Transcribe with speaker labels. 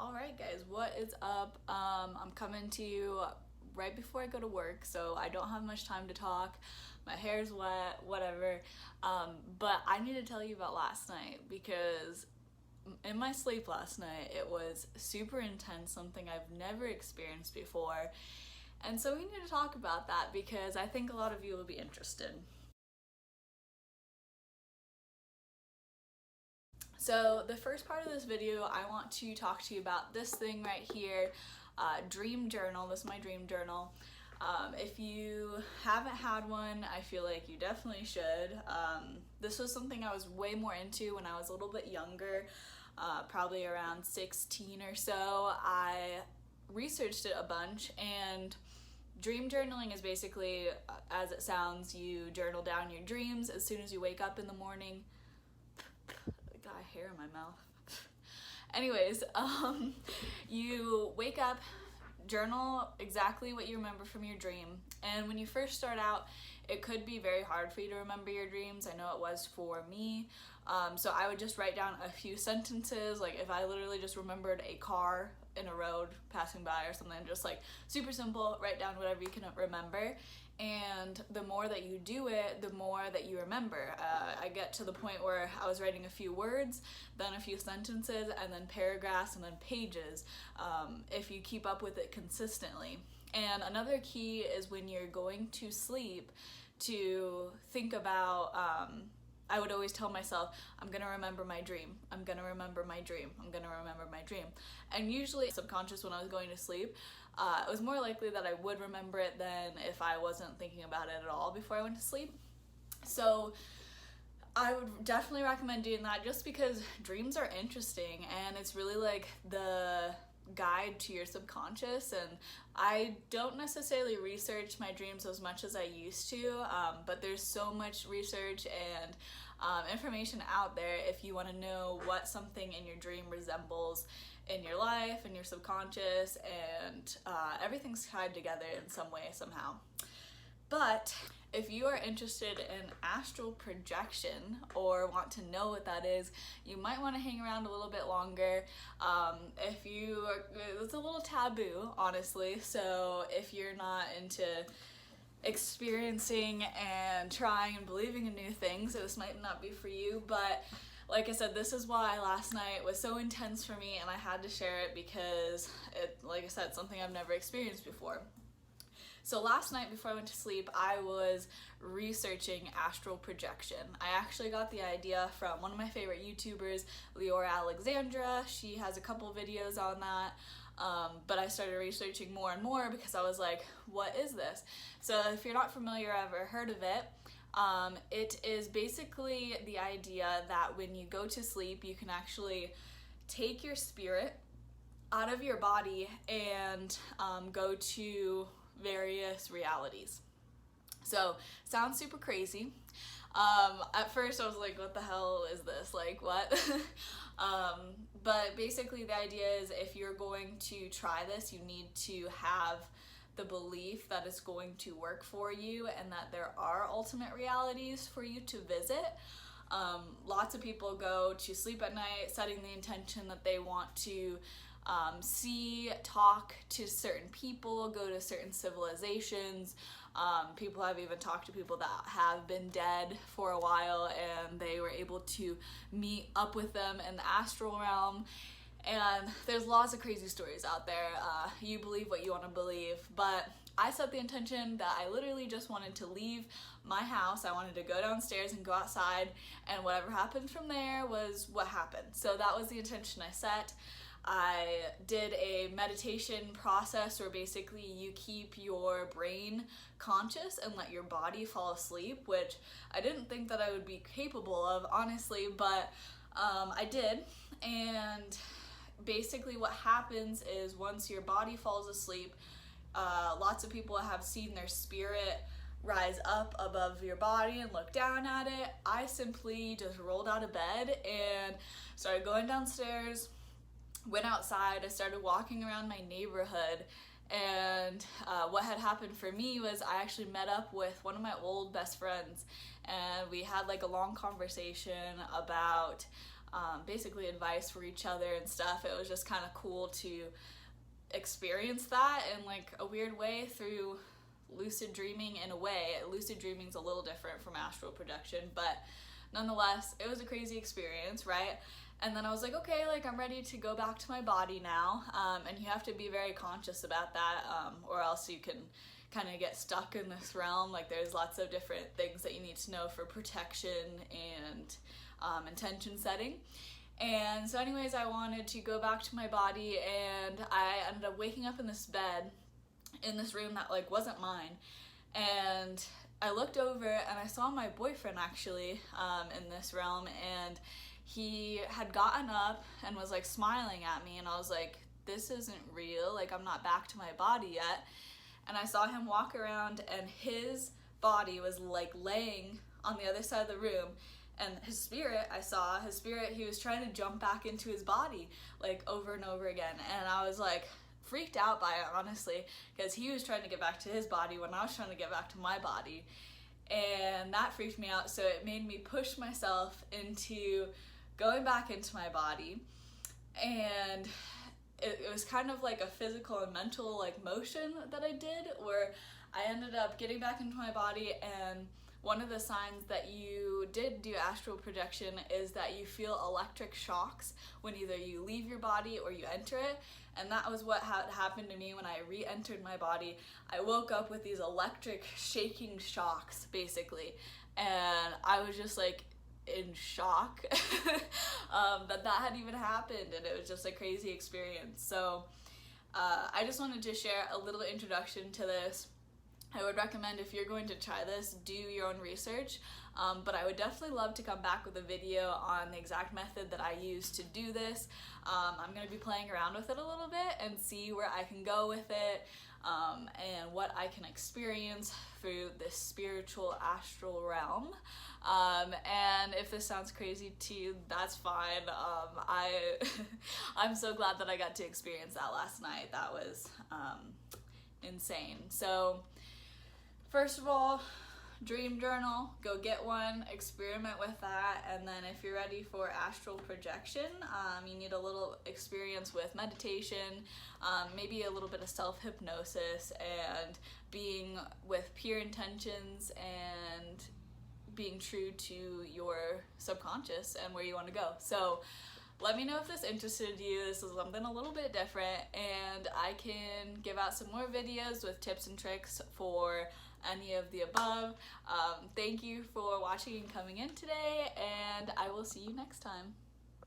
Speaker 1: Alright guys, what is up? I'm coming to you right before I go to work, so I don't have much time to talk. My hair's wet, whatever. But I need to tell you about last night because in my sleep last night it was super intense, something I've never experienced before. And so we need to talk about that because I think a lot of you will be interested. So the first part of this video, I want to talk to you about this thing right here, dream journal. This is my dream journal. If you haven't had one, I feel like you definitely should. This was something I was way more into when I was a little bit younger, probably around 16 or so. I researched it a bunch, and dream journaling is basically, as it sounds, you journal down your dreams as soon as you wake up in the morning. Got hair in my mouth. Anyways, you wake up, journal exactly what you remember from your dream, and when you first start out, it could be very hard for you to remember your dreams. I know it was for me. So I would just write down a few sentences, like if I literally just remembered a car in a road passing by or something, just like super simple, write down whatever you can remember. And the more that you do it, the more that you remember. I get to the point where I was writing a few words, then a few sentences, and then paragraphs, and then pages, if you keep up with it consistently. And another key is when you're going to sleep to think about, I would always tell myself, I'm gonna remember my dream, I'm gonna remember my dream, I'm gonna remember my dream. And usually subconscious, when I was going to sleep, it was more likely that I would remember it than if I wasn't thinking about it at all before I went to sleep. So I would definitely recommend doing that, just because dreams are interesting and it's really like the guide to your subconscious. And I don't necessarily research my dreams as much as I used to, but there's so much research and information out there if you want to know what something in your dream resembles in your life and your subconscious, and everything's tied together in some way, somehow. But if you are interested in astral projection or want to know what that is, you might want to hang around a little bit longer. It's a little taboo, honestly, so if you're not into experiencing and trying and believing in new things, this might not be for you. But like I said, this is why last night was so intense for me, and I had to share it because like I said, something I've never experienced before. So last night before I went to sleep, I was researching astral projection. I actually got the idea from one of my favorite YouTubers, Leora Alexandra. She has a couple videos on that. But I started researching more and more because I was like, what is this? So if you're not familiar or ever heard of it, it is basically the idea that when you go to sleep, you can actually take your spirit out of your body and go to various realities. So sounds super crazy. At first I was like, what the hell is this? Like, what? But basically the idea is, if you're going to try this, you need to have the belief that it's going to work for you and that there are ultimate realities for you to visit. Lots of people go to sleep at night setting the intention that they want to see, talk to certain people, go to certain civilizations. People have even talked to people that have been dead for a while and they were able to meet up with them in the astral realm. And there's lots of crazy stories out there. You believe what you want to believe, but I set the intention that I literally just wanted to leave my house. I wanted to go downstairs and go outside, and whatever happened from there was what happened. So that was the intention I set. I did a meditation process where basically you keep your brain conscious and let your body fall asleep, which I didn't think that I would be capable of, honestly, but I did. And basically what happens is, once your body falls asleep, lots of people have seen their spirit rise up above your body and look down at it. I simply just rolled out of bed and started going downstairs, went outside, I started walking around my neighborhood, and what had happened for me was I actually met up with one of my old best friends, and we had like a long conversation about basically advice for each other and stuff. It was just kind of cool to experience that in like a weird way through lucid dreaming. In a way, lucid dreaming's a little different from astral projection, but nonetheless, it was a crazy experience, right? And then I was like, okay, like I'm ready to go back to my body now, and you have to be very conscious about that, or else you can kind of get stuck in this realm. Like there's lots of different things that you need to know for protection and intention setting. And so anyways, I wanted to go back to my body, and I ended up waking up in this bed in this room that like wasn't mine. And I looked over and I saw my boyfriend actually in this realm, and he had gotten up and was like smiling at me, and I was like, this isn't real, like I'm not back to my body yet. And I saw him walk around, and his body was like laying on the other side of the room, and his spirit, I saw his spirit, he was trying to jump back into his body like over and over again. And I was like freaked out by it, honestly, because he was trying to get back to his body when I was trying to get back to my body. And that freaked me out, so it made me push myself into going back into my body. And it was kind of like a physical and mental like motion that I did, where I ended up getting back into my body. And one of the signs that you did do astral projection is that you feel electric shocks when either you leave your body or you enter it. And that was what had happened to me when I re-entered my body. I woke up with these electric shaking shocks, basically. And I was just like in shock that had even happened, and it was just a crazy experience. So I just wanted to share a little introduction to this. I would recommend, if you're going to try this, do your own research, but I would definitely love to come back with a video on the exact method that I use to do this. I'm going to be playing around with it a little bit and see where I can go with it, and what I can experience through this spiritual astral realm. And if this sounds crazy to you, that's fine. I'm so glad that I got to experience that last night. That was insane. So first of all, dream journal, go get one, experiment with that. And then if you're ready for astral projection, you need a little experience with meditation, maybe a little bit of self-hypnosis, and being with pure intentions and being true to your subconscious and where you want to go. So let me know if this interested you. This is something a little bit different, and I can give out some more videos with tips and tricks for any of the above. Thank you for watching and coming in today, and I will see you next time.